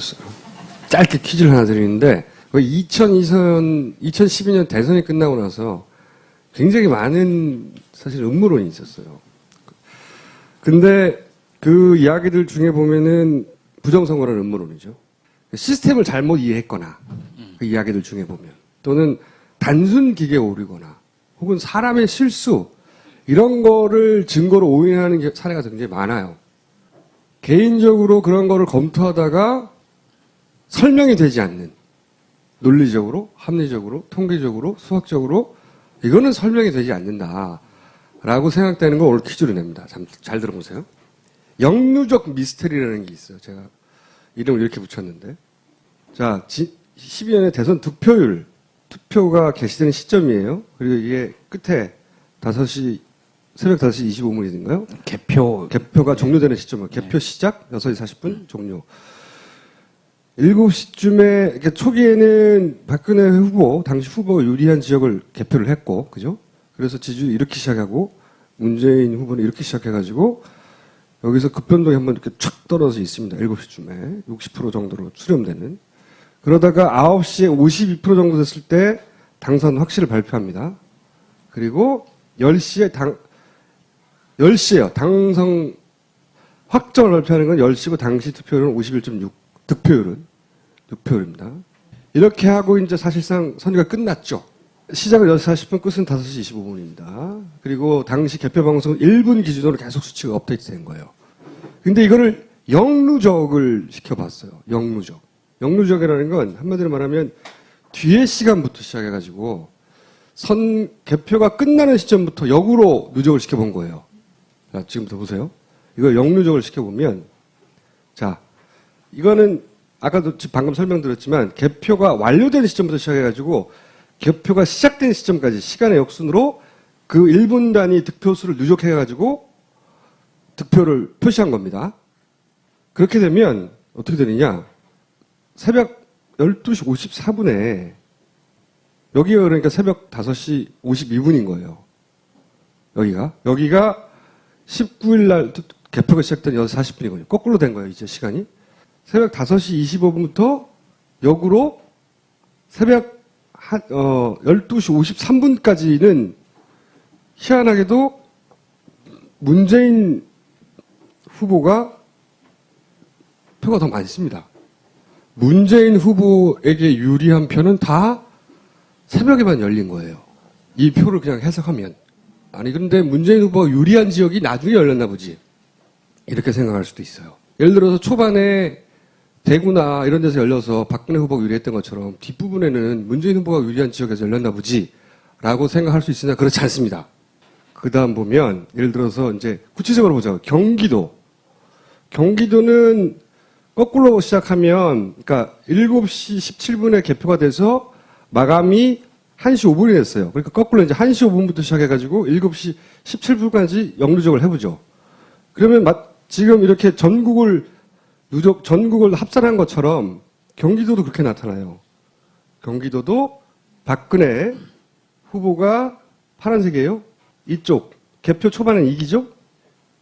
없어요. 짧게 퀴즈를 하나 드리는데 2012년 대선이 끝나고 나서 굉장히 많은 사실 음모론이 있었어요. 근데 그 이야기들 중에 보면은 부정선거라는 음모론이죠. 시스템을 잘못 이해했거나 그 이야기들 중에 보면 또는 단순 기계 오류거나 혹은 사람의 실수 이런 거를 증거로 오인하는 사례가 굉장히 많아요. 개인적으로 그런 거를 검토하다가 설명이 되지 않는 논리적으로, 합리적으로, 통계적으로, 수학적으로 이거는 설명이 되지 않는다라고 생각되는 걸 오늘 퀴즈로 냅니다. 잘 들어보세요. 영루적 미스터리라는 게 있어요. 제가 이름을 이렇게 붙였는데 자 12년의 대선 득표율 투표가 개시되는 시점이에요. 그리고 이게 끝에 새벽 5시 25분인가요? 개표가 종료되는 시점이에요. 개표 시작 6시 40분 종료. 7시쯤에 초기에는 박근혜 후보 당시 후보가 유리한 지역을 개표를 했고 그죠? 그래서 지지율 이렇게 시작하고 문재인 후보는 이렇게 시작해가지고 여기서 급변동이 한번 이렇게 촥 떨어져 있습니다. 7시쯤에 60% 정도로 수렴되는. 그러다가 9시에 52% 정도 됐을 때 당선 확실을 발표합니다. 그리고 10시에요. 당선 확정을 발표하는 건 10시고 당시 투표율은 51.6, 득표율입니다. 이렇게 하고 이제 사실상 선거가 끝났죠. 시작은 6시 40분, 끝은 5시 25분입니다. 그리고 당시 개표 방송은 1분 기준으로 계속 수치가 업데이트 된 거예요. 근데 이거를 영루적을 시켜봤어요. 영루적이라는 건 한마디로 말하면 뒤에 시간부터 시작해가지고 개표가 끝나는 시점부터 역으로 누적을 시켜본 거예요. 자, 지금부터 보세요. 이걸 영루적을 시켜보면 자, 이거는 아까도 방금 설명드렸지만 개표가 완료된 시점부터 시작해가지고 개표가 시작된 시점까지 시간의 역순으로 그 1분 단위 득표수를 누적해가지고 득표를 표시한 겁니다. 그렇게 되면 어떻게 되느냐. 새벽 12시 54분에 여기가 그러니까 새벽 5시 52분인 거예요. 여기가 19일 날 개표가 시작된 6시 40분이거든요. 거꾸로 된 거예요, 이제 시간이. 새벽 5시 25분부터 역으로 새벽 12시 53분까지는 희한하게도 문재인 후보가 표가 더 많습니다. 문재인 후보에게 유리한 표는 다 새벽에만 열린 거예요. 이 표를 그냥 해석하면. 아니 그런데 문재인 후보가 유리한 지역이 나중에 열렸나 보지. 이렇게 생각할 수도 있어요. 예를 들어서 초반에 대구나 이런 데서 열려서 박근혜 후보가 유리했던 것처럼 뒷부분에는 문재인 후보가 유리한 지역에서 열렸나 보지 라고 생각할 수 있으나 그렇지 않습니다. 그 다음 보면 예를 들어서 이제 구체적으로 보자고. 경기도는 거꾸로 시작하면 그러니까 7시 17분에 개표가 돼서 마감이 1시 5분이 됐어요. 그러니까 거꾸로 이제 1시 5분부터 시작해가지고 7시 17분까지 영루적을 해보죠. 그러면 지금 이렇게 전국을 합산한 것처럼 경기도도 그렇게 나타나요. 경기도도 박근혜 후보가 파란색이에요. 이쪽 개표 초반엔 이기죠.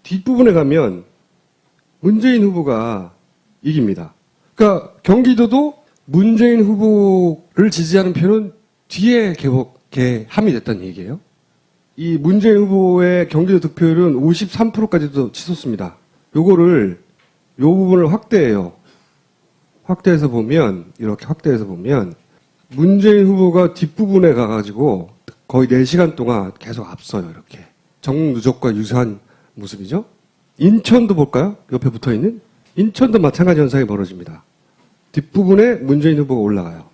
뒷부분에 가면 문재인 후보가 이깁니다. 그러니까 경기도도 문재인 후보를 지지하는 표는 뒤에 함이 됐다는 얘기예요. 이 문재인 후보의 경기도 득표율은 53%까지도 치솟습니다. 요 부분을 확대해요. 확대해서 보면 문재인 후보가 뒷부분에 가가지고 거의 4시간 동안 계속 앞서요. 이렇게. 정누적과 유사한 모습이죠. 인천도 볼까요? 옆에 붙어있는? 인천도 마찬가지 현상이 벌어집니다. 뒷부분에 문재인 후보가 올라가요.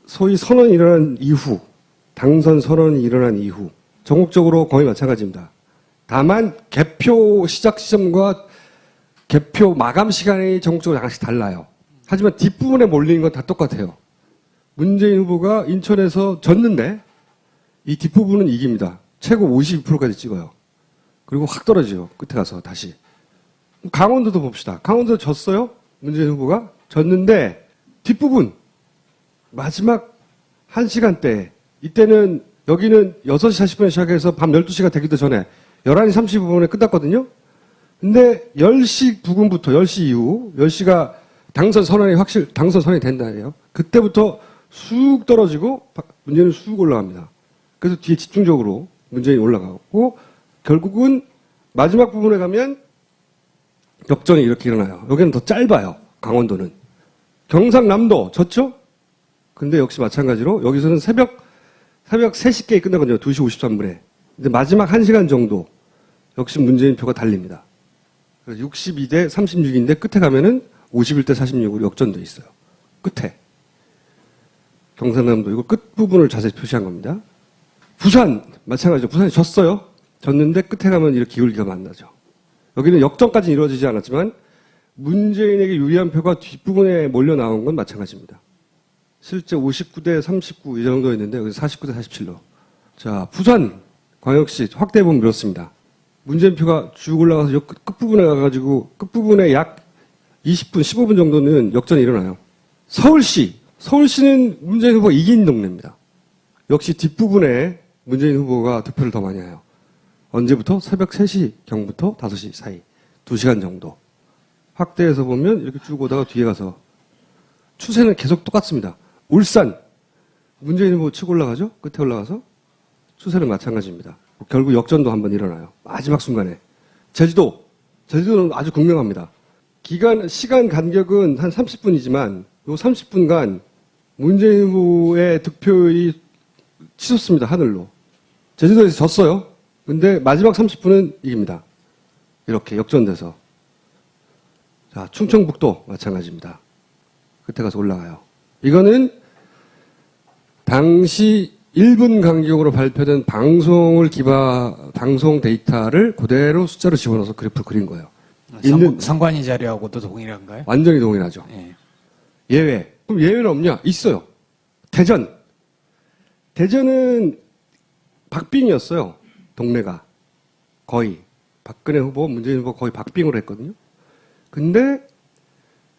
소위 선언이 일어난 이후, 당선 선언이 일어난 이후, 전국적으로 거의 마찬가지입니다. 다만 개표 시작 시점과 개표 마감 시간이 전국적으로 약간씩 달라요. 하지만 뒷부분에 몰리는 건 다 똑같아요. 문재인 후보가 인천에서 졌는데 이 뒷부분은 이깁니다. 최고 52%까지 찍어요. 그리고 확 떨어지죠. 끝에 가서 다시. 강원도도 봅시다. 강원도 졌어요. 문재인 후보가 졌는데 뒷부분 마지막 1시간대 이때는 여기는 6시 40분에 시작해서 밤 12시가 되기도 전에 11시 35분에 끝났거든요. 근데 10시 부근부터 10시 이후 10시가 당선 선언이 된다예요. 그때부터 쑥 떨어지고 문재인은 쑥 올라갑니다. 그래서 뒤에 집중적으로 문재인이 올라가고 결국은 마지막 부분에 가면 역전이 이렇게 일어나요. 여기는 더 짧아요. 강원도는. 경상남도 졌죠? 근데 역시 마찬가지로 여기서는 새벽 3시께 끝나거든요. 2시 53분에. 근데 마지막 1시간 정도 역시 문재인 표가 달립니다. 62대 36인데 끝에 가면은 51대 46으로 역전돼 있어요. 끝에. 경상남도 이거 끝부분을 자세히 표시한 겁니다. 부산 마찬가지죠. 부산이 졌어요. 졌는데 끝에 가면 이렇게 기울기가 만나죠. 여기는 역전까지는 이루어지지 않았지만 문재인에게 유리한 표가 뒷부분에 몰려 나온 건 마찬가지입니다. 실제 59대 39 이 정도였는데 여기 49대 47로. 자, 부산 광역시 확대해보면 이렇습니다. 문재인 표가 쭉 올라가서 요 끝부분에 가가지고 끝부분에 약 20분, 15분 정도는 역전이 일어나요. 서울시는 문재인 후보가 이긴 동네입니다. 역시 뒷부분에 문재인 후보가 득표를 더 많이 해요. 언제부터? 새벽 3시경부터 5시 사이. 2시간 정도. 확대해서 보면 이렇게 쭉 오다가 뒤에 가서 추세는 계속 똑같습니다. 울산. 문재인 후보 치고 올라가죠? 끝에 올라가서 추세는 마찬가지입니다. 결국 역전도 한번 일어나요. 마지막 순간에. 제주도는 아주 극명합니다. 시간 간격은 한 30분이지만 요 30분간 문재인 후보의 득표율이 치솟습니다. 하늘로. 제주도에서 졌어요. 근데 마지막 30분은 이깁니다. 이렇게 역전돼서. 자, 충청북도 마찬가지입니다. 끝에 가서 올라가요. 이거는 당시 1분 간격으로 발표된 방송 데이터를 그대로 숫자로 집어넣어서 그래프를 그린 거예요. 선관위 자료하고도 동일한가요? 완전히 동일하죠. 예. 예외. 그럼 예외는 없냐? 있어요. 대전은 박빙이었어요. 동네가. 거의. 박근혜 후보, 문재인 후보 거의 박빙으로 했거든요. 근데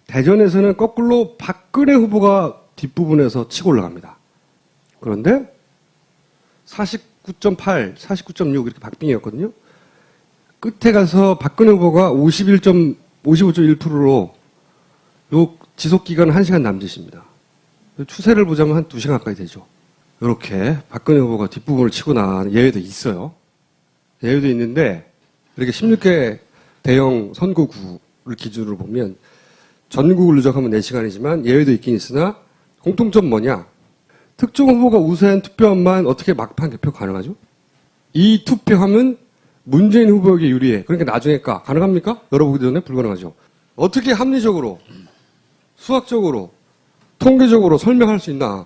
대전에서는 거꾸로 박근혜 후보가 뒷부분에서 치고 올라갑니다. 그런데 49.8, 49.6 이렇게 박빙이었거든요. 끝에 가서 박근혜 후보가 55.1%로 요 지속 기간은 1시간 남짓입니다. 추세를 보자면 한 2시간 가까이 되죠. 이렇게 박근혜 후보가 뒷부분을 치고 나가는 예외도 있어요. 예외도 있는데 이렇게 16개 대형 선거구를 기준으로 보면 전국을 누적하면 4시간이지만 예외도 있긴 있으나 공통점 뭐냐? 특정 후보가 우세한 투표함만 어떻게 막판 개표 가능하죠? 이 투표함은 문재인 후보에게 유리해. 그러니까 나중에 가능합니까? 열어보기 전에 불가능하죠. 어떻게 합리적으로, 수학적으로, 통계적으로 설명할 수 있나?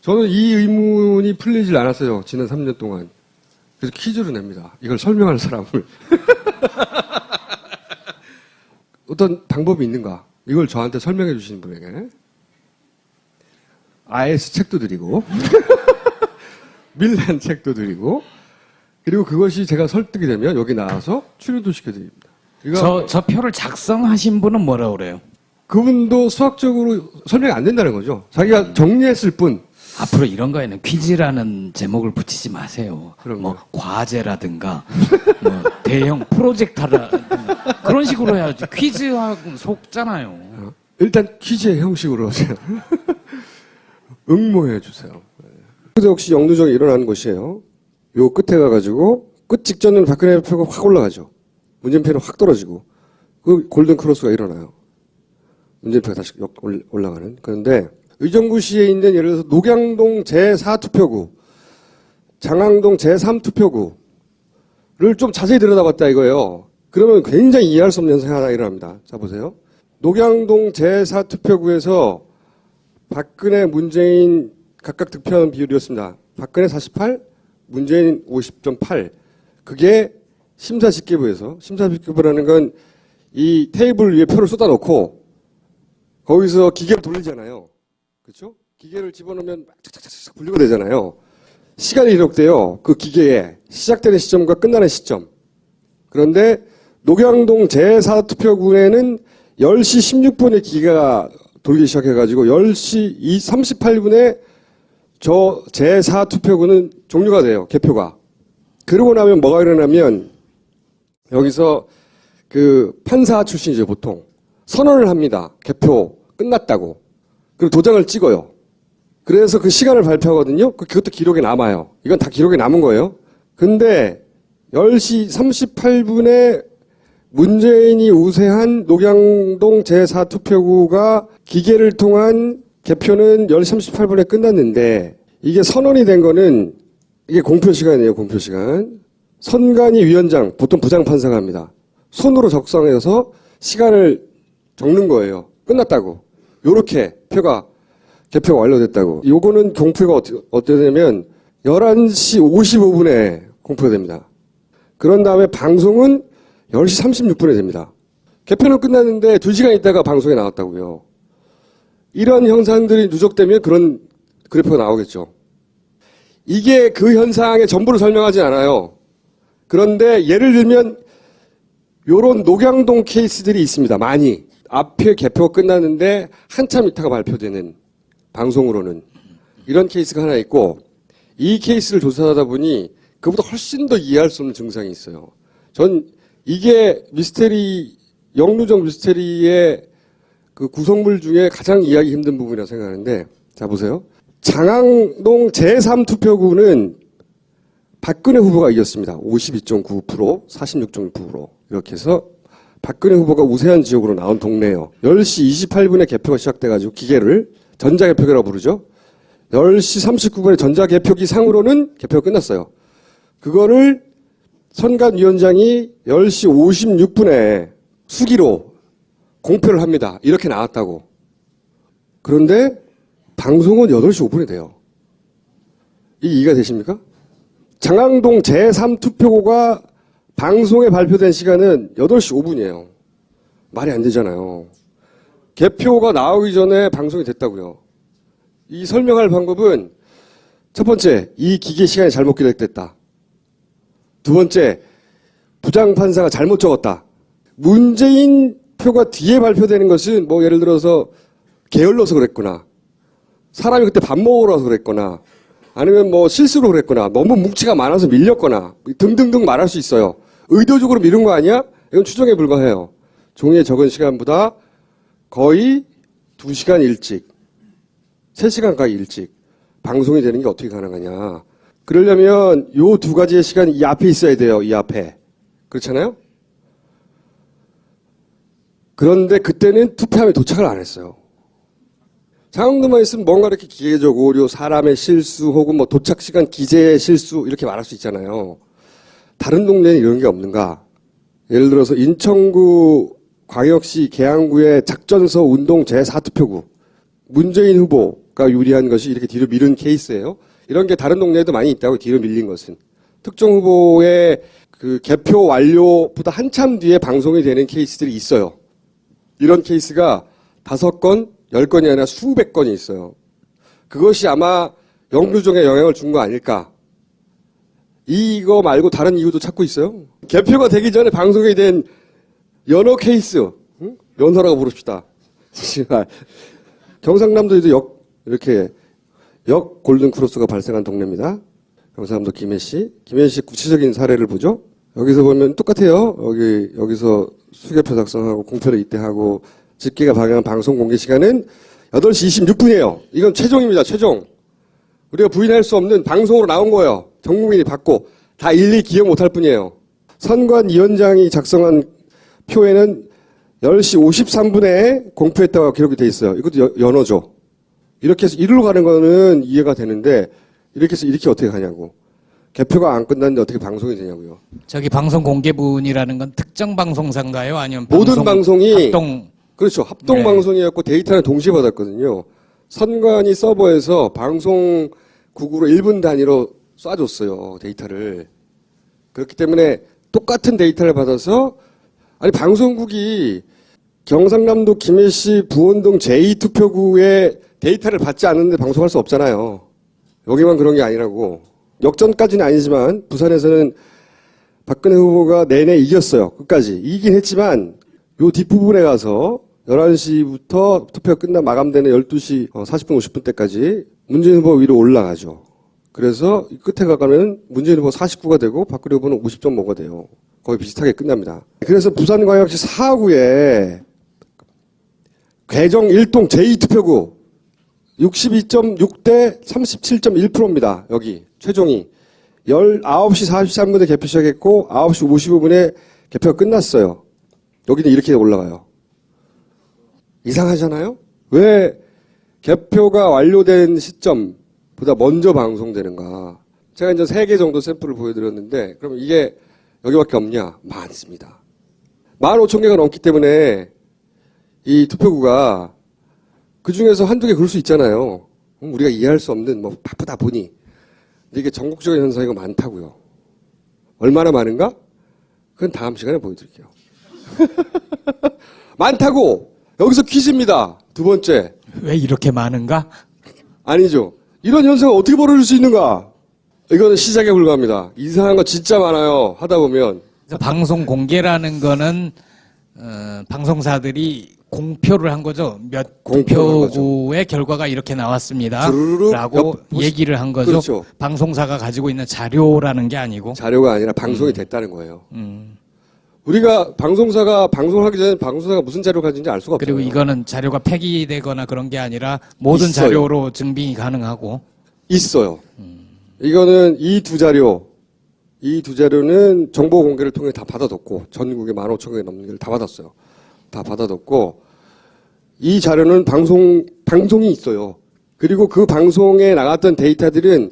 저는 이 의문이 풀리질 않았어요. 지난 3년 동안. 그래서 퀴즈를 냅니다. 이걸 설명할 사람을. 어떤 방법이 있는가? 이걸 저한테 설명해 주시는 분에게. IS 책도 드리고, 밀란 책도 드리고, 그리고 그것이 제가 설득이 되면 여기 나와서 출연도 시켜드립니다. 저 표를 작성하신 분은 뭐라고 그래요? 그분도 수학적으로 설명이 안 된다는 거죠. 자기가 정리했을 뿐. 앞으로 이런 거에는 퀴즈라는 제목을 붙이지 마세요. 그럼요. 뭐 과제라든가 뭐 대형 프로젝트라든가 그런 식으로 해야지. 퀴즈하고 속잖아요. 일단 퀴즈의 형식으로 하세요. 응모해 주세요. 그래서 역시 역누적이 일어나는 것이에요. 요 끝에 가가지고 끝 직전은 박근혜 표가 확 올라가죠. 문재인 표는 확 떨어지고 그 골든 크로스가 일어나요. 문재인 표가 다시 올라가는. 그런데 의정부시에 있는 예를 들어서 녹양동 제4투표구, 장항동 제3투표구를 좀 자세히 들여다봤다 이거예요. 그러면 굉장히 이해할 수 없는 현상이 하나 일어납니다. 자 보세요. 녹양동 제4투표구에서 박근혜, 문재인 각각 득표하는 비율이었습니다. 박근혜 48, 문재인 50.8. 그게 심사집계부에서, 심사집계부라는 건 이 테이블 위에 표를 쏟아놓고 거기서 기계를 돌리잖아요. 그렇죠? 기계를 집어넣으면 착착착착 분류가 되잖아요. 시간이 기록돼요. 그 기계에 시작되는 시점과 끝나는 시점. 그런데 녹양동 제4투표구에는 10시 16분에 기계가 돌기 시작해가지고 10시 38분에 저 제4투표구는 종료가 돼요. 개표가. 그러고 나면 뭐가 일어나면 여기서 그 판사 출신이죠. 보통. 선언을 합니다. 개표 끝났다고. 그리고 도장을 찍어요. 그래서 그 시간을 발표하거든요. 그것도 기록에 남아요. 이건 다 기록에 남은 거예요. 근데 10시 38분에 문재인이 우세한 녹양동 제4투표구가 기계를 통한 개표는 10시 38분에 끝났는데 이게 선언이 된 거는 이게 공표 시간이에요. 공표 시간. 선관위 위원장, 보통 부장판사가 합니다. 손으로 적성해서 시간을 적는 거예요. 끝났다고. 요렇게 개표가 완료됐다고. 요거는 공표가 어떻게 되냐면 11시 55분에 공표가 됩니다. 그런 다음에 방송은 10시 36분에 됩니다. 개표는 끝났는데 2시간 있다가 방송에 나왔다고요. 이런 현상들이 누적되면 그런 그래프가 나오겠죠. 이게 그 현상의 전부를 설명하지 않아요. 그런데 예를 들면 요런 녹양동 케이스들이 있습니다. 많이. 앞에 개표가 끝났는데 한참 있다가 발표되는 방송으로는 이런 케이스가 하나 있고 이 케이스를 조사하다 보니 그보다 훨씬 더 이해할 수 없는 증상이 있어요. 전 이게 영누적 미스테리의 그 구성물 중에 가장 이해하기 힘든 부분이라고 생각하는데 자 보세요. 장항동 제3투표구는 박근혜 후보가 이겼습니다. 52.9%, 46.6% 이렇게 해서 박근혜 후보가 우세한 지역으로 나온 동네예요. 10시 28분에 개표가 시작돼가지고 기계를 전자개표기라고 부르죠. 10시 39분에 전자개표기 상으로는 개표가 끝났어요. 그거를 선관위원장이 10시 56분에 수기로 공표를 합니다. 이렇게 나왔다고. 그런데 방송은 8시 5분에 돼요. 이게 이해가 되십니까? 장항동 제3투표구가 방송에 발표된 시간은 8시 5분이에요. 말이 안 되잖아요. 개표가 나오기 전에 방송이 됐다고요. 이 설명할 방법은 첫 번째, 이 기계 시간이 잘못 기록됐다. 두 번째, 부장판사가 잘못 적었다. 문재인 표가 뒤에 발표되는 것은 뭐 예를 들어서 게을러서 그랬거나 사람이 그때 밥 먹으러 와서 그랬거나 아니면 뭐 실수로 그랬거나 너무 뭉치가 많아서 밀렸거나 등등등 말할 수 있어요. 의도적으로 미룬 거 아니야? 이건 추정에 불과해요. 종이에 적은 시간보다 거의 2시간 일찍, 3시간 가까이 일찍 방송이 되는 게 어떻게 가능하냐. 그러려면 요 두 가지의 시간이 이 앞에 있어야 돼요. 이 앞에. 그렇잖아요? 그런데 그때는 투표함에 도착을 안 했어요. 장항도만 있으면 뭔가 이렇게 기계적 오류, 사람의 실수 혹은 뭐 도착 시간 기재의 실수 이렇게 말할 수 있잖아요. 다른 동네는 이런 게 없는가? 예를 들어서 인천구 광역시 계양구의 작전서 운동 제4투표구 문재인 후보가 유리한 것이 이렇게 뒤로 미룬 케이스예요. 이런 게 다른 동네에도 많이 있다고 뒤로 밀린 것은. 특정 후보의 그 개표 완료보다 한참 뒤에 방송이 되는 케이스들이 있어요. 이런 케이스가 5건, 10건이 아니라 수백 건이 있어요. 그것이 아마 영누정에 영향을 준 거 아닐까. 이거 말고 다른 이유도 찾고 있어요. 개표가 되기 전에 방송이 된 연어 케이스, 응? 연어라고 부릅시다. 경상남도에도 이렇게 역 골든크로스가 발생한 동네입니다. 경상남도 김해시 구체적인 사례를 보죠. 여기서 보면 똑같아요. 여기서 수개표 작성하고 공표를 이때 하고 집계가 발행한 방송 공개 시간은 8시 26분이에요. 이건 최종입니다. 최종. 우리가 부인할 수 없는 방송으로 나온 거예요. 전 국민이 받고 다 일일이 기억 못할 뿐이에요. 선관위원장이 작성한 표에는 10시 53분에 공표했다고 기록이 돼 있어요. 이것도 연어죠. 이렇게 해서 이리로 가는 거는 이해가 되는데 이렇게 해서 이렇게 어떻게 가냐고. 개표가 안 끝났는데 어떻게 방송이 되냐고요. 저기 방송 공개분이라는 건 특정 방송사인가요? 아니면 모든 방송이 합동? 그렇죠. 합동 네. 방송이었고 데이터는 동시에 받았거든요. 선관위 서버에서 방송국으로 1분 단위로 쏴줬어요. 데이터를. 그렇기 때문에 똑같은 데이터를 받아서 아니 방송국이 경상남도 김해시 부원동 제2투표구의 데이터를 받지 않는데 방송할 수 없잖아요. 여기만 그런 게 아니라고. 역전까지는 아니지만 부산에서는 박근혜 후보가 내내 이겼어요. 끝까지. 이기긴 했지만 요 뒷부분에 가서 11시부터 투표가 끝나 마감되는 12시 40분 50분 때까지 문재인 후보 위로 올라가죠. 그래서 끝에 가면 문재인 후보 49가 되고 박근혜 후보는 50.5가 돼요. 거의 비슷하게 끝납니다. 그래서 부산광역시 4구에 괴정 1동 제2투표구 62.6대 37.1%입니다. 여기 최종이 19시 43분에 개표 시작했고 9시 55분에 개표가 끝났어요. 여기는 이렇게 올라가요. 이상하잖아요? 왜 개표가 완료된 시점보다 먼저 방송되는가? 제가 이제 3개 정도 샘플을 보여드렸는데, 그럼 이게 여기밖에 없냐? 많습니다. 15,000개가 넘기 때문에 이 투표구가 그 중에서 한두 개 그럴 수 있잖아요. 우리가 이해할 수 없는, 뭐, 바쁘다 보니. 근데 이게 전국적인 현상이고 많다고요. 얼마나 많은가? 그건 다음 시간에 보여드릴게요. 많다고! 여기서 퀴즈입니다. 두 번째. 왜 이렇게 많은가? 아니죠. 이런 현상을 어떻게 벌어질 수 있는가? 이거는 시작에 불과합니다. 이상한 거 진짜 많아요. 하다 보면. 그래서 방송 공개라는 거는 방송사들이 공표를 한 거죠. 몇 공표를 한 투표구의 결과가 이렇게 나왔습니다. 두루룩 라고 얘기를 한 거죠. 그렇죠. 방송사가 가지고 있는 자료라는 게 아니고. 자료가 아니라 방송이 됐다는 거예요. 우리가 방송사가 방송하기 전에 방송사가 무슨 자료를 가진지 알 수가 없어요. 그리고 이거는 자료가 폐기되거나 그런 게 아니라 모든 있어요. 자료로 증빙이 가능하고. 있어요. 이거는 이 두 자료는 정보 공개를 통해 다 받아뒀고, 전국에 15,000개 넘는 걸 다 받았어요. 다 받아뒀고, 이 자료는 방송이 있어요. 그리고 그 방송에 나갔던 데이터들은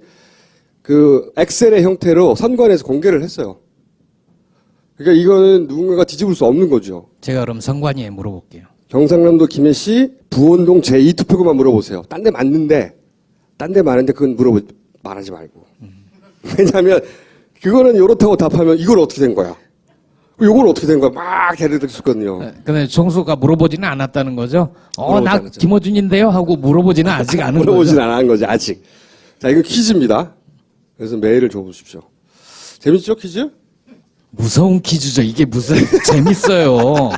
그 엑셀의 형태로 선관위에서 공개를 했어요. 그러니까 이거는 누군가가 뒤집을 수 없는 거죠. 제가 그럼 선관위에 물어볼게요. 경상남도 김해시 부원동 제2투표구만 물어보세요. 딴 데 맞는데 그건 말하지 말고. 왜냐하면 그거는 이렇다고 답하면 이걸 어떻게 된 거야? 이걸 어떻게 된 거야? 막 대를 들었거든요. 근데 총수가 물어보지는 않았다는 거죠? 물어보지 나 않았죠. 김어준인데요? 하고 물어보지는 아직 않은 거죠? 물어보진 않은 거지 아직. 자, 이거 퀴즈입니다. 그래서 메일을 줘보십시오. 재밌죠 퀴즈? 무서운 퀴즈죠. 이게 무슨 재밌어요.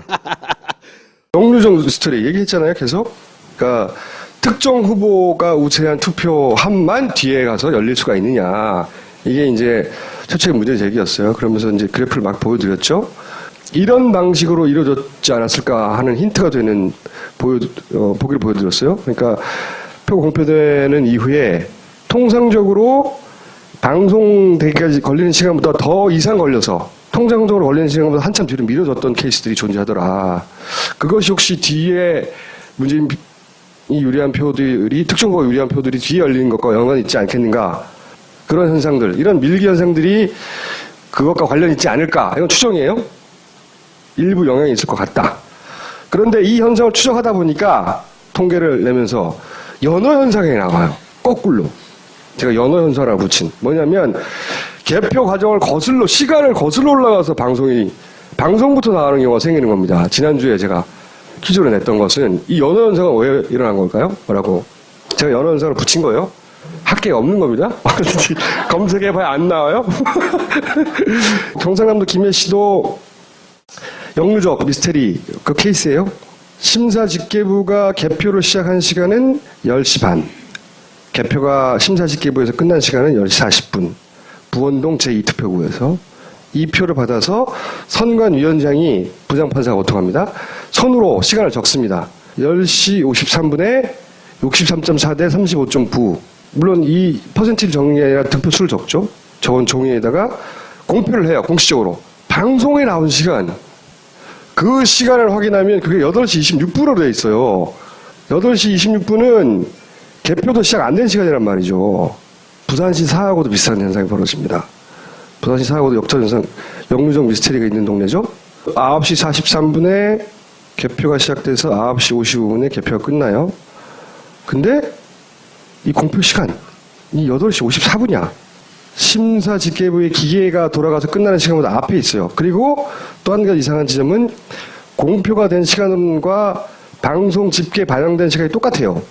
영유정 스토리 얘기했잖아요, 계속. 그러니까 특정 후보가 우세한 투표함만 뒤에 가서 열릴 수가 있느냐. 이게 이제 최초의 문제 제기였어요. 그러면서 이제 그래프를 막 보여드렸죠. 이런 방식으로 이루어졌지 않았을까 하는 힌트가 되는 보기를 보여드렸어요. 그러니까 표 공표되는 이후에 통상적으로 방송되기까지 걸리는 시간보다 더 이상 걸려서 통상적으로 걸리는 시간보다 한참 뒤로 미뤄졌던 케이스들이 존재하더라. 그것이 혹시 뒤에 문재인이 유리한 표들이, 특정 후보가 유리한 표들이 뒤에 열리는 것과 연관이 있지 않겠는가. 그런 현상들, 이런 밀기 현상들이 그것과 관련이 있지 않을까. 이건 추정이에요. 일부 영향이 있을 것 같다. 그런데 이 현상을 추정하다 보니까 통계를 내면서 연어 현상이 나와요. 거꾸로. 제가 연어 현상이라고 붙인. 뭐냐면 개표 과정을 시간을 거슬러 올라가서 방송부터 나가는 경우가 생기는 겁니다. 지난주에 제가 퀴즈로 냈던 것은 이 연어 현상은 왜 일어난 걸까요? 뭐라고? 제가 연어 현상을 붙인 거예요. 학계에 없는 겁니다. 검색해봐야 안 나와요. 경상남도 김해시도 영유적 미스테리 그 케이스예요. 심사집계부가 개표를 시작한 시간은 10시 반. 개표가 심사집계부에서 끝난 시간은 10시 40분. 부원동 제2투표구에서 이 표를 받아서 선관위원장이 부장판사가 오통합니다. 손으로 시간을 적습니다. 10시 53분에 63.4대 35.9. 물론 이 퍼센티를 적는 게 아니라 득표 수를 적죠. 적은 종이에다가 공표를 해요. 공식적으로. 방송에 나온 시간. 그 시간을 확인하면 그게 8시 26분으로 돼 있어요. 8시 26분은 개표도 시작 안 된 시간이란 말이죠. 부산시 사하고도 비슷한 현상이 벌어집니다. 부산시 사하고도 역전 현상, 영유정 미스테리가 있는 동네죠. 9시 43분에 개표가 시작돼서 9시 55분에 개표가 끝나요. 근데 이 공표 시간이 8시 54분이야. 심사집계부의 기계가 돌아가서 끝나는 시간보다 앞에 있어요. 그리고 또 한 가지 이상한 지점은 공표가 된 시간과 방송 집계 반영된 시간이 똑같아요.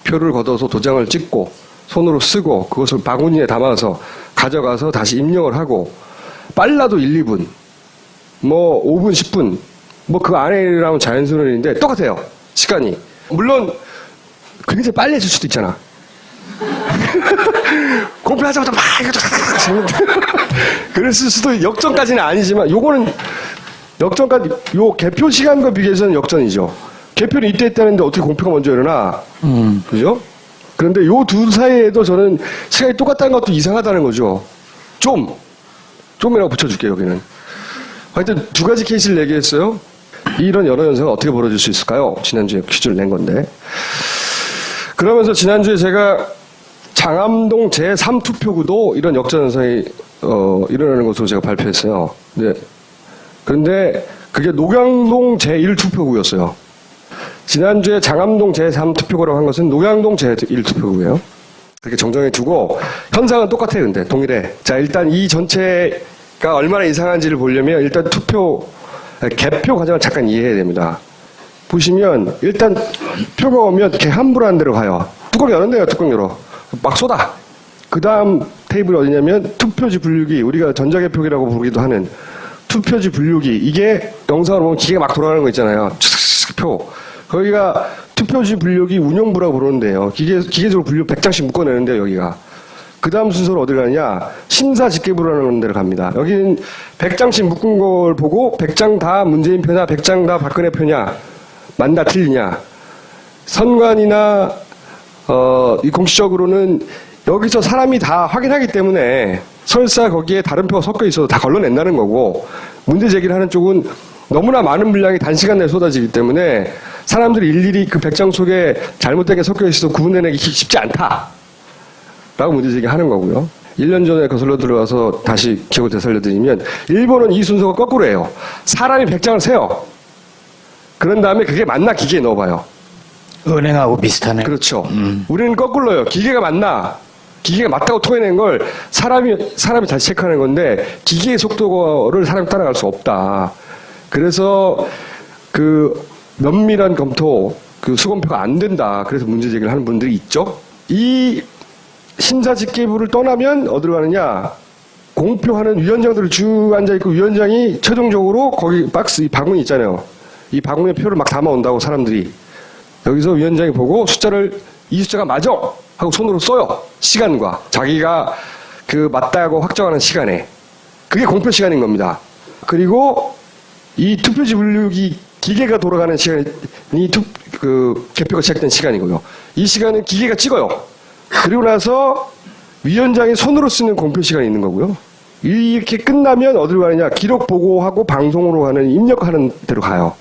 표를 걷어서 도장을 찍고 손으로 쓰고 그것을 바구니에 담아서 가져가서 다시 입력을 하고 빨라도 1, 2분, 뭐 5분, 10분, 뭐 그 안에 일어나면 자연스러운 일인데 똑같아요. 시간이. 물론 굉장히 빨리 해줄 수도 있잖아. 공표하자마자 막 그랬을 수도 역전까지는 아니지만 요거는 역전까지 요 개표 시간과 비교해서는 역전이죠. 개표는 이때 했다는데 어떻게 공표가 먼저 일어나? 그죠? 그런데 요 두 사이에도 저는 시간이 똑같다는 것도 이상하다는 거죠. 좀이라고 붙여줄게요, 여기는. 하여튼 두 가지 케이스를 얘기했어요. 이런 여러 현상은 어떻게 벌어질 수 있을까요? 지난주에 퀴즈를 낸 건데. 그러면서 지난주에 제가 장암동 제3투표구도 이런 역전현상이 일어나는 것으로 제가 발표했어요. 네. 그런데 그게 녹양동 제1투표구였어요. 지난주에 장암동 제3투표구라고 한 것은 녹양동 제1투표구예요. 그렇게 정정해 두고 현상은 똑같아요. 근데 동일해. 자, 일단 이 전체가 얼마나 이상한지를 보려면 일단 개표 과정을 잠깐 이해해야 됩니다. 보시면 일단 표가 오면 이렇게 함부로 한 대로 가요. 뚜껑 여는데요. 뚜껑 열어. 막 쏟아. 그 다음 테이블이 어디냐면 투표지 분류기, 우리가 전자개표기라고 부르기도 하는 투표지 분류기. 이게 영상으로 보면 기계가 막 돌아가는 거 있잖아요. 표. 거기가 투표지 분류기 운영부라고 부르는데요. 기계적으로 분류 100장씩 묶어내는데요, 여기가. 그 다음 순서로 어디 가느냐? 심사집계부라는 데로 갑니다. 여기는 100장씩 묶은 걸 보고 100장 다 문재인 표냐, 100장 다 박근혜 표냐, 맞나 틀리냐. 선관이나, 이 공식적으로는 여기서 사람이 다 확인하기 때문에 설사 거기에 다른 표가 섞여 있어도 다 걸러낸다는 거고, 문제 제기를 하는 쪽은 너무나 많은 물량이 단시간 내에 쏟아지기 때문에 사람들이 일일이 그 100장 속에 잘못된 게 섞여 있어도 구분해내기 쉽지 않다. 라고 문제 제기하는 거고요. 1년 전에 거슬러 들어와서 다시 기억을 되살려드리면 일본은 이 순서가 거꾸로 해요. 사람이 100장을 세요. 그런 다음에 그게 맞나 기계에 넣어봐요. 은행하고 비슷하네. 그렇죠. 우리는 거꾸로요. 기계가 맞나? 기계가 맞다고 토해낸 걸 사람이 다시 체크하는 건데 기계의 속도를 사람이 따라갈 수 없다. 그래서 그 면밀한 검토, 그 수검표가 안 된다. 그래서 문제 제기를 하는 분들이 있죠. 이 심사집계부를 떠나면 어디로 가느냐? 공표하는 위원장들이 쭉 앉아있고 위원장이 최종적으로 거기 박스, 이 바구니 있잖아요. 이 바구니에 표를 막 담아온다고 사람들이. 여기서 위원장이 보고 숫자를 이 숫자가 맞아! 하고 손으로 써요. 시간과. 자기가 그 맞다고 확정하는 시간에. 그게 공표 시간인 겁니다. 그리고 이 투표지 분류기 기계가 돌아가는 시간이 개표가 시작된 시간이고요. 이 시간은 기계가 찍어요. 그리고 나서 위원장이 손으로 쓰는 공표 시간이 있는 거고요. 이렇게 끝나면 어디로 가느냐? 기록 보고하고 방송으로 가는 입력하는 데로 가요.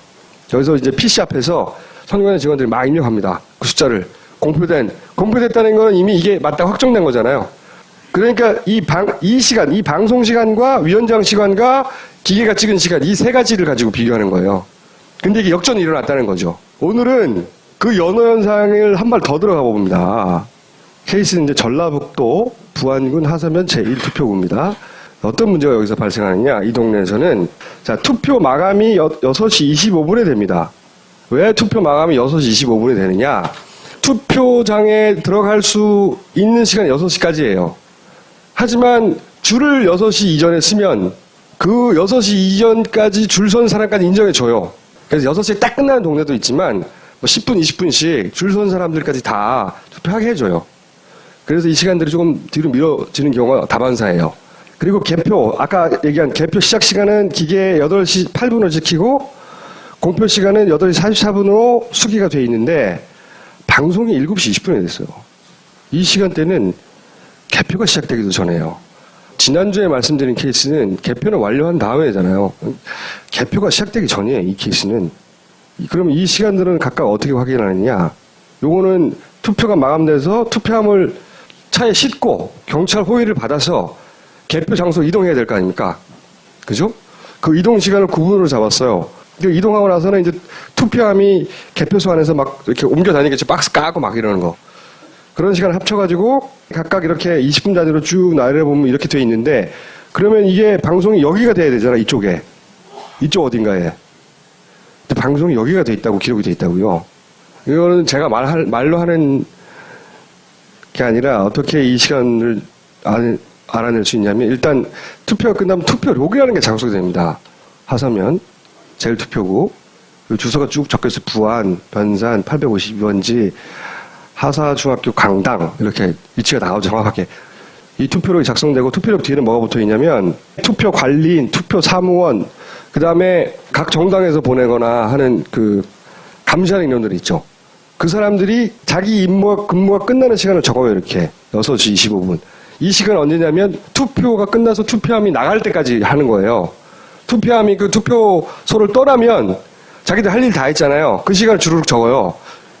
여기서 이제 PC 앞에서 선관위 직원들이 막 입력합니다. 그 숫자를. 공표됐다는 건 이미 이게 맞다고 확정된 거잖아요. 그러니까 이 시간, 이 방송 시간과 위원장 시간과 기계가 찍은 시간, 이 세 가지를 가지고 비교하는 거예요. 근데 이게 역전이 일어났다는 거죠. 오늘은 그 연호 현상을 한 발 더 들어가 봅니다. 케이스는 이제 전라북도 부안군 하서면 제1투표구입니다. 어떤 문제가 여기서 발생하느냐? 이 동네에서는 자, 투표 마감이 6시 25분에 됩니다. 왜 투표 마감이 6시 25분에 되느냐? 투표장에 들어갈 수 있는 시간이 6시까지예요. 하지만 줄을 6시 이전에 쓰면 그 6시 이전까지 줄 선 사람까지 인정해줘요. 그래서 6시에 딱 끝나는 동네도 있지만 뭐 10분, 20분씩 줄 선 사람들까지 다 투표하게 해줘요. 그래서 이 시간들이 조금 뒤로 미뤄지는 경우가 다반사예요. 그리고 개표, 아까 얘기한 개표 시작 시간은 기계 8시 8분을 지키고 공표 시간은 8시 44분으로 수기가 돼 있는데 방송이 7시 20분에 됐어요. 이 시간대는 개표가 시작되기도 전에요. 지난주에 말씀드린 케이스는 개표는 완료한 다음에잖아요. 개표가 시작되기 전이에요, 이 케이스는. 그럼 이 시간들은 각각 어떻게 확인하느냐? 요거는 투표가 마감돼서 투표함을 차에 싣고 경찰 호의를 받아서 개표 장소로 이동해야 될 거 아닙니까? 그죠? 그 이동 시간을 9분으로 잡았어요. 이동하고 나서는 이제 투표함이 개표소 안에서 막 이렇게 옮겨 다니겠죠. 박스 까고 막 이러는 거. 그런 시간 합쳐가지고 각각 이렇게 20분 단위로 쭉 나열해 보면 이렇게 돼 있는데 그러면 이게 방송이 여기가 돼야 되잖아. 이쪽에. 이쪽 어딘가에. 근데 방송이 여기가 돼 있다고 기록이 돼 있다고요. 이거는 제가 말로 하는 게 아니라 어떻게 이 시간을 알아낼 수 있냐면 일단 투표가 끝나면 투표록이라는 게 작성이 됩니다. 하서면 제1투표구 주소가 쭉 적혀있어요. 부안, 변산, 852번지, 하사중학교 강당 이렇게 위치가 나오죠. 정확하게. 이 투표록이 작성되고 투표록 뒤에는 뭐가 붙어있냐면 투표 관리인, 투표 사무원, 그 다음에 각 정당에서 보내거나 하는 그 감시하는 인원들이 있죠. 그 사람들이 자기 근무가 끝나는 시간을 적어요, 이렇게. 6시 25분. 이 시간은 언제냐면 투표가 끝나서 투표함이 나갈 때까지 하는 거예요. 투표함이 그 투표소를 떠나면 자기들 할 일 다 했잖아요. 그 시간을 주르륵 적어요.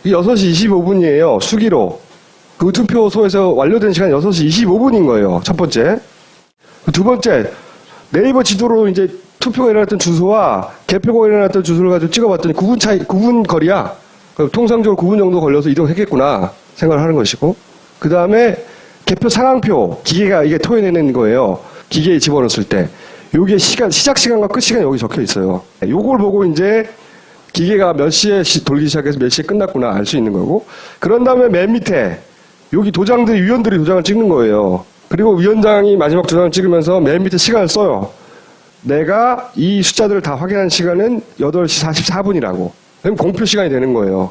이 6시 25분이에요. 수기로. 그 투표소에서 완료된 시간이 6시 25분인 거예요. 첫 번째. 두 번째, 네이버 지도로 이제 투표가 일어났던 주소와 개표가 일어났던 주소를 가지고 찍어봤더니 9분 거리야. 통상적으로 9분 정도 걸려서 이동했겠구나 생각을 하는 것이고. 그 다음에 개표 상황표, 기계가 이게 토해내는 거예요. 기계에 집어넣었을 때. 요게 시작 시간과 끝 시간이 여기 적혀 있어요. 요걸 보고 이제 기계가 몇 시에 돌기 시작해서 몇 시에 끝났구나 알 수 있는 거고. 그런 다음에 맨 밑에 여기 위원들이 도장을 찍는 거예요. 그리고 위원장이 마지막 도장을 찍으면서 맨 밑에 시간을 써요. 내가 이 숫자들을 다 확인한 시간은 8시 44분이라고. 그럼 공표 시간이 되는 거예요.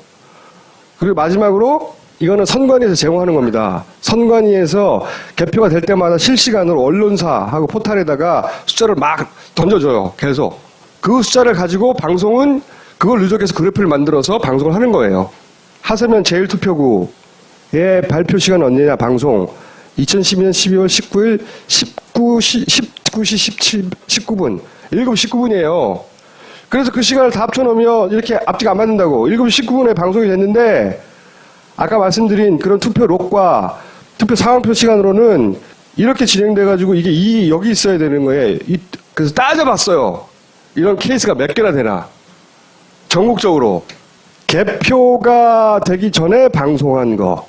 그리고 마지막으로 이거는 선관위에서 제공하는 겁니다. 선관위에서 개표가 될 때마다 실시간으로 언론사하고 포탈에다가 숫자를 막 던져줘요. 계속. 그 숫자를 가지고 방송은 그걸 누적해서 그래프를 만들어서 방송을 하는 거예요. 하세면 제1투표구의 발표 시간은 언제냐 방송. 2012년 12월 19일 19시 19분. 7시 19분이에요. 그래서 그 시간을 다 합쳐놓으면 이렇게 앞뒤가 안 맞는다고. 7시 19분에 방송이 됐는데 아까 말씀드린 그런 투표록과 투표 상황표 시간으로는 이렇게 진행돼가지고 이게 여기 있어야 되는 거예요. 그래서 따져봤어요. 이런 케이스가 몇 개나 되나. 전국적으로. 개표가 되기 전에 방송한 거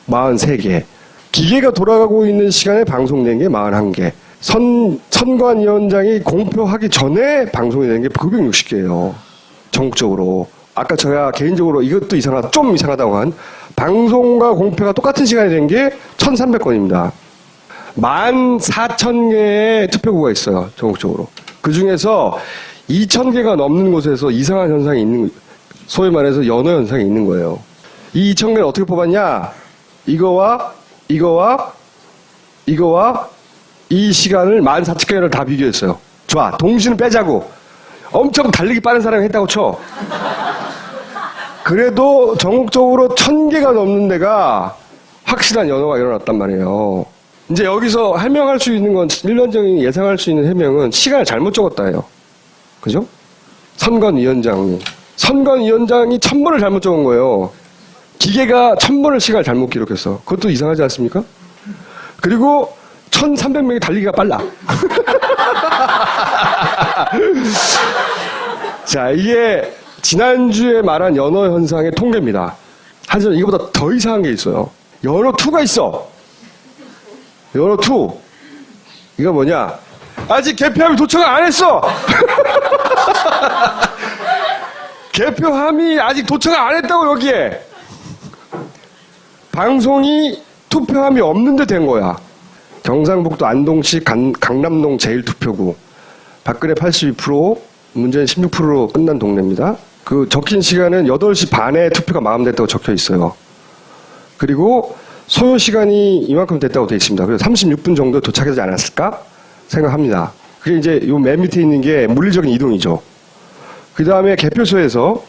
43개. 기계가 돌아가고 있는 시간에 방송된 게 41개. 선관위원장이 공표하기 전에 방송이 된 게 960개예요. 전국적으로. 아까 제가 개인적으로 이것도 좀 이상하다고 한 방송과 공표가 똑같은 시간이 된 게 1,300건입니다. 14,000개의 투표구가 있어요. 전국적으로. 그 중에서 2,000개가 넘는 곳에서 이상한 현상이 소위 말해서 연호 현상이 있는 거예요. 이 2,000개를 어떻게 뽑았냐? 이거와 이 시간을 14,000개를 다 비교했어요. 좋아. 동시는 빼자고. 엄청 달리기 빠른 사람이 했다고 쳐. 그래도 전국적으로 1,000개가 넘는 데가 확실한 연호가 일어났단 말이에요. 이제 여기서 해명할 수 있는 건, 일반적인 예상할 수 있는 해명은 시간을 잘못 적었다예요. 그죠? 선관위원장이 1,000번을 잘못 적은 거예요. 기계가 1,000번을 시간을 잘못 기록했어. 그것도 이상하지 않습니까? 그리고 1,300명이 달리기가 빨라. 자, 이게 지난주에 말한 연호 현상의 통계입니다. 하지만 이거보다 더 이상한 게 있어요. 연호 2가 있어. 연호 2. 이거 뭐냐? 아직 개표함이 도착을 안 했어. 개표함이 아직 도착을 안 했다고 여기에. 방송이 투표함이 없는데 된 거야. 경상북도 안동시 강남동 제1투표구. 박근혜 82%, 문재인 16%로 끝난 동네입니다. 그 적힌 시간은 8시 반에 투표가 마감됐다고 적혀 있어요. 그리고 소요 시간이 이만큼 됐다고 되어 있습니다. 그래서 36분 정도 도착하지 않았을까 생각합니다. 그게 이제 요 맨 밑에 있는 게 물리적인 이동이죠. 그 다음에 개표소에서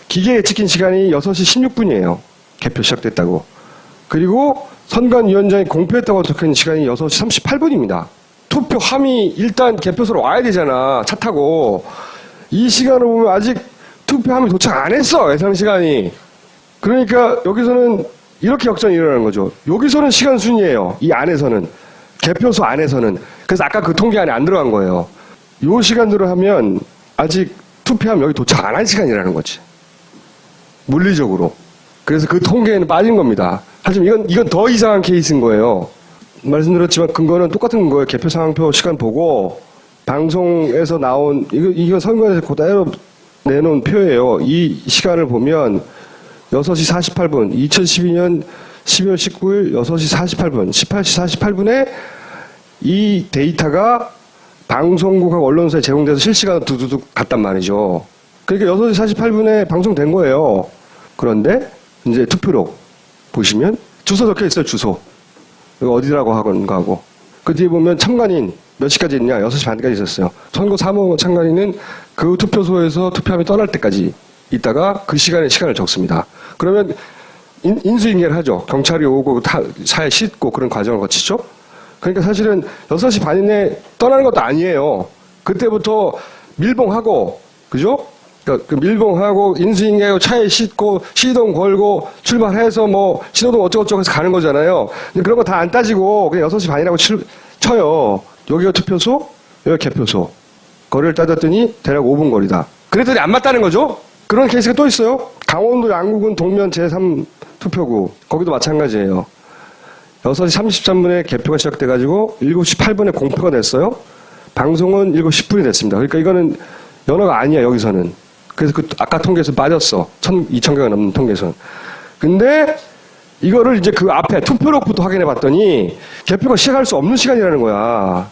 기계에 찍힌 시간이 6시 16분이에요. 개표 시작됐다고. 그리고 선관위원장이 공표했다고 적혀있는 시간이 6시 38분입니다. 투표함이 일단 개표소로 와야 되잖아. 차 타고. 이 시간을 보면 아직 투표함이 도착 안 했어. 예상 시간이. 그러니까 여기서는 이렇게 역전이 일어나는 거죠. 여기서는 시간 순이에요. 이 안에서는. 개표소 안에서는. 그래서 아까 그 통계 안에 안 들어간 거예요. 요 시간대로 하면 아직 투표함 여기 도착 안 한 시간이라는 거지. 물리적으로. 그래서 그 통계에는 빠진 겁니다. 하지만 이건 더 이상한 케이스인 거예요. 말씀드렸지만 근거는 똑같은 거예요. 개표 상황표 시간 보고 방송에서 나온 이거 선관위에서 그대로 내놓은 표예요. 이 시간을 보면 6시 48분, 2012년 12월 19일 6시 48분, 18시 48분에 이 데이터가 방송국하고 언론사에 제공돼서 실시간으로 두두둑 갔단 말이죠. 그러니까 6시 48분에 방송된 거예요. 그런데 이제 투표록 보시면 주소 적혀 있어요. 주소. 이거 어디라고 하고. 그 뒤에 보면 참관인 몇 시까지 있냐? 6시 반까지 있었어요. 선거 사무관 참관인은 그 투표소에서 투표함이 떠날 때까지 있다가 그 시간에 시간을 적습니다. 그러면 인수인계를 하죠. 경찰이 오고 차에 싣고 그런 과정을 거치죠. 그러니까 사실은 6시 반 이내에 떠나는 것도 아니에요. 그때부터 밀봉하고, 그죠? 그 밀봉하고, 인수인계하고, 차에 싣고, 시동 걸고, 출발해서 뭐, 신호등 어쩌고저쩌고 해서 가는 거잖아요. 근데 그런 거 다 안 따지고, 그냥 6시 반이라고 쳐요. 여기가 투표소, 여기가 개표소. 거리를 따졌더니 대략 5분 거리다. 그랬더니 안 맞다는 거죠? 그런 케이스가 또 있어요. 강원도 양구군 동면 제3투표구. 거기도 마찬가지예요. 6시 33분에 개표가 시작돼가지고 7시 8분에 공표가 됐어요. 방송은 7시 10분이 됐습니다. 그러니까 이거는 연어가 아니야, 여기서는. 그래서 그 아까 통계에서 빠졌어. 2,000개가 넘는 통계에서는. 근데 이거를 이제 그 앞에 투표록부터 확인해 봤더니 개표가 시작할 수 없는 시간이라는 거야.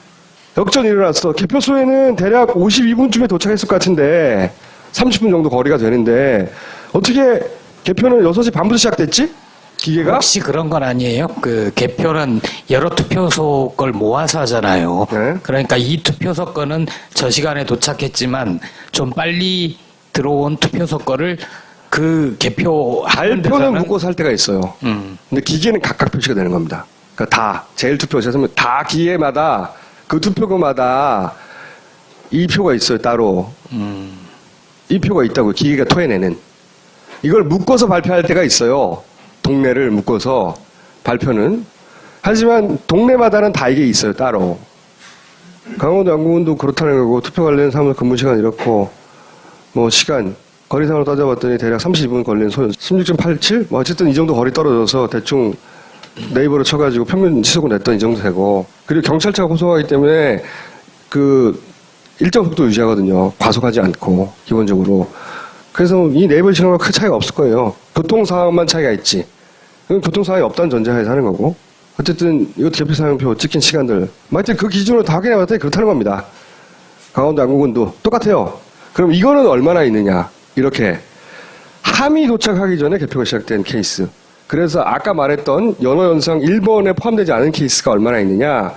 역전이 일어났어. 개표소에는 대략 52분쯤에 도착했을 것 같은데 30분 정도 거리가 되는데 어떻게 개표는 6시 반부터 시작됐지? 기계가? 혹시 그런 건 아니에요? 그 개표는 여러 투표소 걸 모아서 하잖아요. 네. 그러니까 이 투표소 거는 저 시간에 도착했지만 좀 빨리 들어온 투표소 거를 그 개표하는 발표는 데서는 묶어서 할 때가 있어요. 근데 기계는 각각 표시가 되는 겁니다. 그러니까 다 제일 투표소에서 다 기계마다 그 투표구마다 이 표가 있어요, 따로. 이 표가 있다고 기계가 토해내는. 이걸 묶어서 발표할 때가 있어요. 동네를 묶어서 발표는. 하지만 동네마다는 다 이게 있어요, 따로. 강원도 양구군도 그렇다는 거고 투표 관련 사무소 근무 시간 이렇고 뭐 시간 거리상으로 따져봤더니 대략 32분 걸리는 소요. 16.87? 뭐 어쨌든 이 정도 거리 떨어져서 대충 네이버로 쳐가지고 평균 시속은 냈던 이 정도 되고 그리고 경찰차가 호송하기 때문에 그 일정 속도 유지하거든요. 과속하지 않고 기본적으로. 그래서 이 네이버 신호가 큰 차이가 없을 거예요. 교통 상황만 차이가 있지. 교통 상황이 없다는 전제하에서 하는 거고. 어쨌든 이것도 개표 사용표 찍힌 시간들. 하여튼 그 기준으로 다 확인해봤더니 그렇다는 겁니다. 강원도 양구군도 똑같아요. 그럼 이거는 얼마나 있느냐? 이렇게 함이 도착하기 전에 개표가 시작된 케이스. 그래서 아까 말했던 연어연상 1번에 포함되지 않은 케이스가 얼마나 있느냐?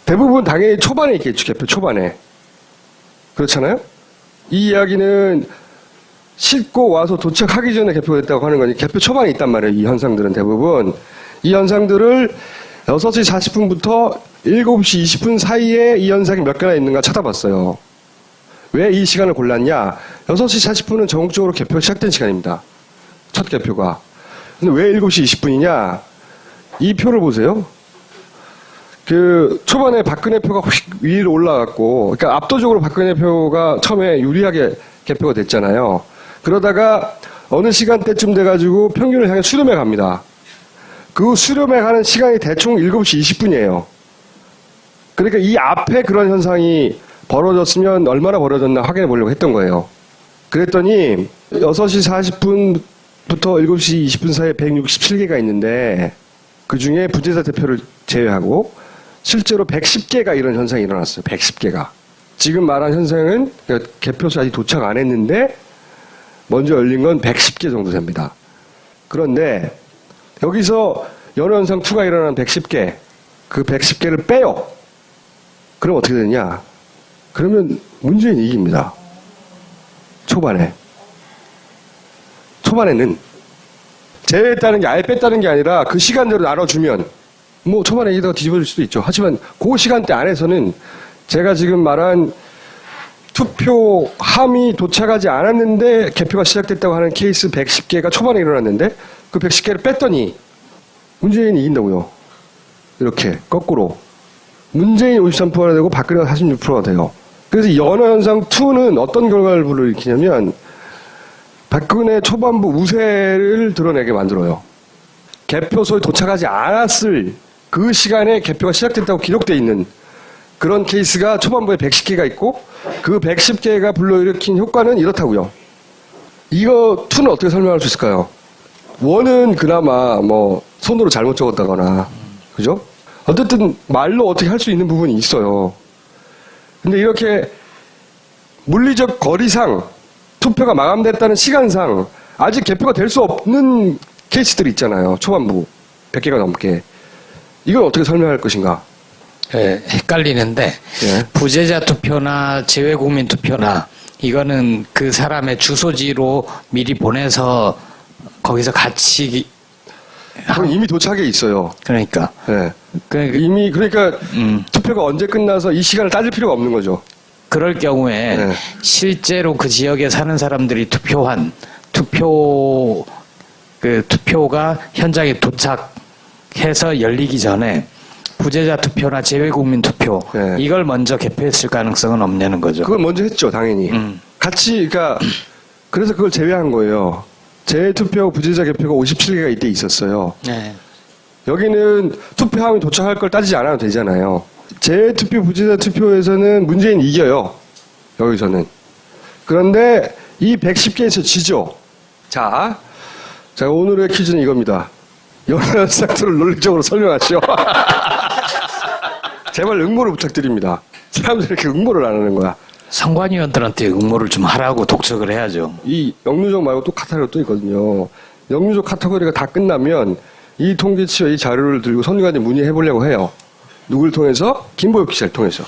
대부분 당연히 초반에 있겠죠. 개표 초반에. 그렇잖아요? 이 이야기는 싣고 와서 도착하기 전에 개표가 됐다고 하는 거니 개표 초반에 있단 말이에요. 이 현상들은 대부분. 이 현상들을 6시 40분부터 7시 20분 사이에 이 현상이 몇 개나 있는가 찾아봤어요. 왜 이 시간을 골랐냐? 6시 40분은 전국적으로 개표가 시작된 시간입니다. 첫 개표가. 근데 왜 7시 20분이냐? 이 표를 보세요. 그 초반에 박근혜 표가 휙 위로 올라갔고, 그러니까 압도적으로 박근혜 표가 처음에 유리하게 개표가 됐잖아요. 그러다가 어느 시간대쯤 돼가지고 평균을 향해 수렴해 갑니다. 그 수렴해 가는 시간이 대충 7시 20분이에요. 그러니까 이 앞에 그런 현상이 벌어졌으면 얼마나 벌어졌나 확인해 보려고 했던 거예요. 그랬더니 6시 40분부터 7시 20분 사이에 167개가 있는데 그 중에 부재자 대표를 제외하고 실제로 110개가 이런 현상이 일어났어요. 110개가. 지금 말한 현상은 개표소 아직 도착 안 했는데 먼저 열린 건 110개 정도 됩니다. 그런데 여기서 연어현상 2가 일어난 110개, 그 110개를 빼요. 그럼 어떻게 되냐? 그러면 문재인이 이깁니다. 초반에. 초반에는 제외했다는 게 아예 뺐다는 게 아니라 그 시간대로 나눠주면 뭐 초반에 이기다가 뒤집어질 수도 있죠. 하지만 그 시간대 안에서는 제가 지금 말한 투표 함이 도착하지 않았는데 개표가 시작됐다고 하는 케이스 110개가 초반에 일어났는데 그 110개를 뺐더니 문재인이 이긴다고요. 이렇게 거꾸로. 문재인 53%가 되고 박근혜가 46%가 돼요. 그래서 연어현상 2는 어떤 결과를 불러일으키냐면 박근혜 초반부 우세를 드러내게 만들어요. 개표소에 도착하지 않았을 그 시간에 개표가 시작됐다고 기록되어 있는 그런 케이스가 초반부에 110개가 있고 그 110개가 불러일으킨 효과는 이렇다고요. 이거 2는 어떻게 설명할 수 있을까요? 1은 그나마 뭐 손으로 잘못 적었다거나 그죠? 어쨌든 말로 어떻게 할 수 있는 부분이 있어요. 근데 이렇게 물리적 거리상 투표가 마감됐다는 시간상 아직 개표가 될 수 없는 케이스들이 있잖아요. 초반부 100개가 넘게. 이건 어떻게 설명할 것인가? 헷갈리는데 예. 부재자 투표나 재외국민 투표나 이거는 그 사람의 주소지로 미리 보내서 거기서 같이 그럼 이미 도착해 있어요. 그러니까 네. 그 이미 그러니까 투표가 언제 끝나서 이 시간을 따질 필요가 없는 거죠. 그럴 경우에 네. 실제로 그 지역에 사는 사람들이 투표가 현장에 도착해서 열리기 전에 부재자 투표나 재외국민 투표 네. 이걸 먼저 개표했을 가능성은 없냐는 거죠. 그걸 먼저 했죠, 당연히. 같이 그러니까 그래서 그걸 제외한 거예요. 재투표 부재자 개표가 57개가 이때 있었어요. 네. 여기는 투표함이 도착할 걸 따지지 않아도 되잖아요. 재투표 부재자 투표에서는 문재인 이겨요. 여기서는. 그런데 이 110개에서 지죠. 자 오늘의 퀴즈는 이겁니다. 연하 상태를 논리적으로 설명하시오. 제발 응모를 부탁드립니다. 사람들이 이렇게 응모를 안 하는 거야. 선관위원들한테 응모를 좀 하라고 독촉을 해야죠. 이 영유적 말고 또 카테고리가 또 있거든요. 영유적 카테고리가 다 끝나면 이 통계치와 이 자료를 들고 선관위에 문의해 보려고 해요. 누굴 통해서? 김보엽 기자를 통해서.